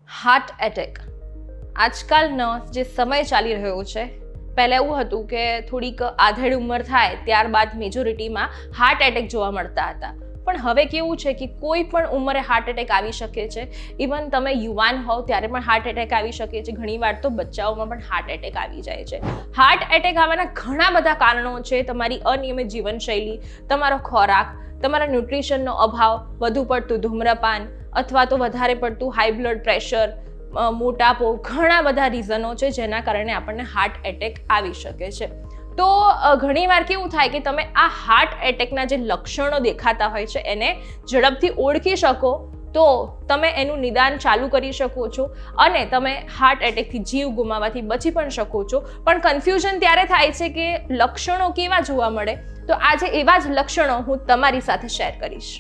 Heart attack આજકાલનો જે સમય ચાલી રહ્યો છે, પહેલાં એવું હતું કે થોડીક આધેડ ઉંમર થાય ત્યારબાદ મેજોરિટીમાં હાર્ટ એટેક જોવા મળતા હતા. પણ હવે કેવું છે કે કોઈ પણ ઉંમરે હાર્ટ એટેક આવી શકે છે. ઇવન તમે યુવાન હોવ ત્યારે પણ હાર્ટ એટેક આવી શકે છે. ઘણીવાર તો બચ્ચાઓમાં પણ હાર્ટ એટેક આવી જાય છે. હાર્ટ એટેક આવવાના ઘણા બધા કારણો છે. તમારી અનિયમિત જીવનશૈલી, તમારો ખોરાક, તમારા ન્યુટ્રિશનનો અભાવ, વધુ પડતું ધૂમ્રપાન અથવા તો વધારે પડતું હાઈ બ્લડ પ્રેશર, મોટાપો, ઘણા બધા રીઝનો છે જેના કારણે આપણને હાર્ટ એટેક આવી શકે છે. તો ઘણીવાર કેવું થાય કે તમે આ હાર્ટ એટેકના જે લક્ષણો દેખાતા હોય છે એને ઝડપથી ઓળખી શકો તો તમે એનું નિદાન ચાલુ કરી શકો છો અને તમે હાર્ટ એટેકથી જીવ ગુમાવવાથી બચી પણ શકો છો. પણ કન્ફ્યુઝન ત્યારે થાય છે કે લક્ષણો કેવા જોવા મળે. તો આજે એવા જ લક્ષણો હું તમારી સાથે શેર કરીશ.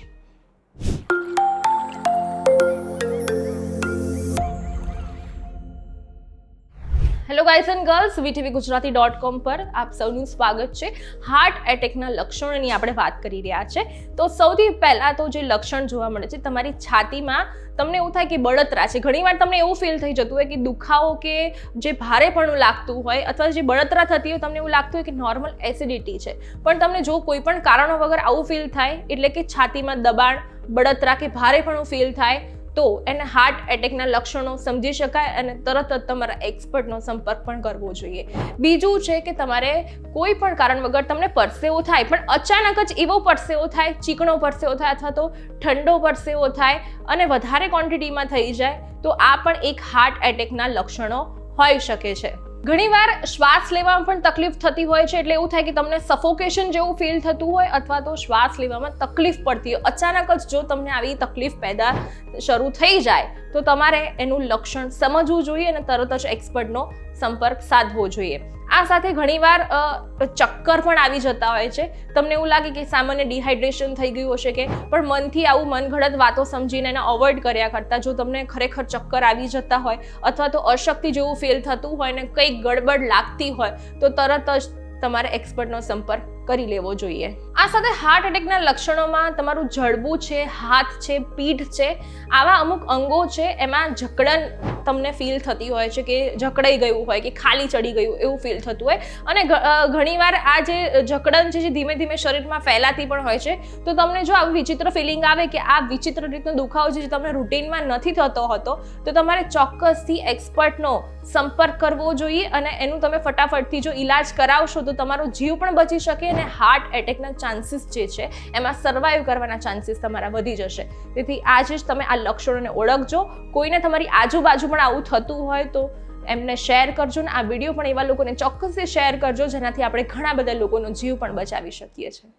Hello guys and girls, VTVGujarati.com પર આપ સૌનું સ્વાગત છે. હાર્ટ એટેકના લક્ષણોની આપણે વાત કરી રહ્યા છે. તો સૌથી પહેલાં તો જે લક્ષણ જોવા મળે છે, તમારી છાતીમાં તમને એવું થાય કે બળતરા છે. ઘણીવાર તમને એવું ફીલ થઈ જતું હોય કે દુખાવો કે જે ભારેપણું લાગતું હોય અથવા જે બળતરા થતી હોય તમને એવું લાગતું હોય કે નોર્મલ એસિડિટી છે. પણ તમને જો કોઈ પણ કારણો વગર આવું ફીલ થાય એટલે કે છાતીમાં દબાણ, બળતરા કે ભારેપણું ફીલ થાય તો એને હાર્ટ એટેકના લક્ષણો સમજી શકાય અને તરત જ તમારા એક્સપર્ટનો સંપર્ક પણ કરવો જોઈએ. બીજું છે કે તમારે કોઈ પણ કારણ વગર તમને પરસેવો થાય, પણ અચાનક જ એવો પરસેવો થાય, ચીકણો પરસેવો થાય અથવા તો ઠંડો પરસેવો થાય અને વધારે ક્વોન્ટિટીમાં થઈ જાય તો આ પણ એક હાર્ટ એટેકના લક્ષણો હોઈ શકે છે. ઘણીવાર શ્વાસ લેવામાં પણ તકલીફ થતી હોય છે. એટલે એવું થાય કે તમને સફોકેશન જેવું ફીલ થતું હોય અથવા તો શ્વાસ લેવામાં તકલીફ પડતી હોય. અચાનક જ જો તમને આવી તકલીફ પેદા શરૂ થઈ જાય તો તમારે એનું લક્ષણ સમજવું જોઈએ અને તરત જ એક્સપર્ટનો સંપર્ક સાધવો જોઈએ. આ સાથે ઘણીવાર ચક્કર પણ આવી જતા હોય છે. તમને એવું લાગે કે સામાન્ય ડિહાઇડ્રેશન થઈ ગયું હશે કે પણ મનથી આવું મનગઢંત વાતો સમજીને એને અવોઇડ કર્યા કરતાં જો તમને ખરેખર ચક્કર આવી જતા હોય અથવા તો અશક્તિ જેવું ફીલ થતું હોય ને કંઈક ગડબડ લાગતી હોય તો તરત જ તમારે એક્સપર્ટનો સંપર્ક કરી લેવો જોઈએ. આ સાથે હાર્ટ એટેકના લક્ષણોમાં તમારું જડબું છે, હાથ છે, પીઠ છે, આવા અમુક અંગો છે એમાં જકડન તમને ફીલ થતી હોય છે કે જકડાઈ ગયું હોય કે ખાલી ચડી ગયું એવું ફીલ થતું હોય. અને ઘણીવાર આ જે જકડન છે જે ધીમે ધીમે શરીરમાં ફેલાતી પણ હોય છે. તો તમને જો આવી વિચિત્ર ફિલિંગ આવે કે આ વિચિત્ર રીતનો દુખાવો છે જે તમને રૂટીનમાં નથી થતો હતો તો તમારે ચોક્કસથી એક્સપર્ટનો સંપર્ક કરવો જોઈએ અને એનું તમે ફટાફટથી જો ઈલાજ કરાવશો તો તમારો જીવ પણ બચી શકે અને હાર્ટ એટેકના ચાન્સીસ જે છે એમાં સર્વાઈવ કરવાના ચાન્સીસ તમારા વધી જશે. તેથી આજે જ તમે આ લક્ષણોને ઓળખજો. કોઈને તમારી આજુબાજુ પણ આવું થતું હોય તો એમને શેર કરજો ને આ વિડીયો પણ એવા લોકોને ચોક્કસથી શેર કરજો જેનાથી આપણે ઘણા બધા લોકોનો જીવ પણ બચાવી શકીએ છીએ.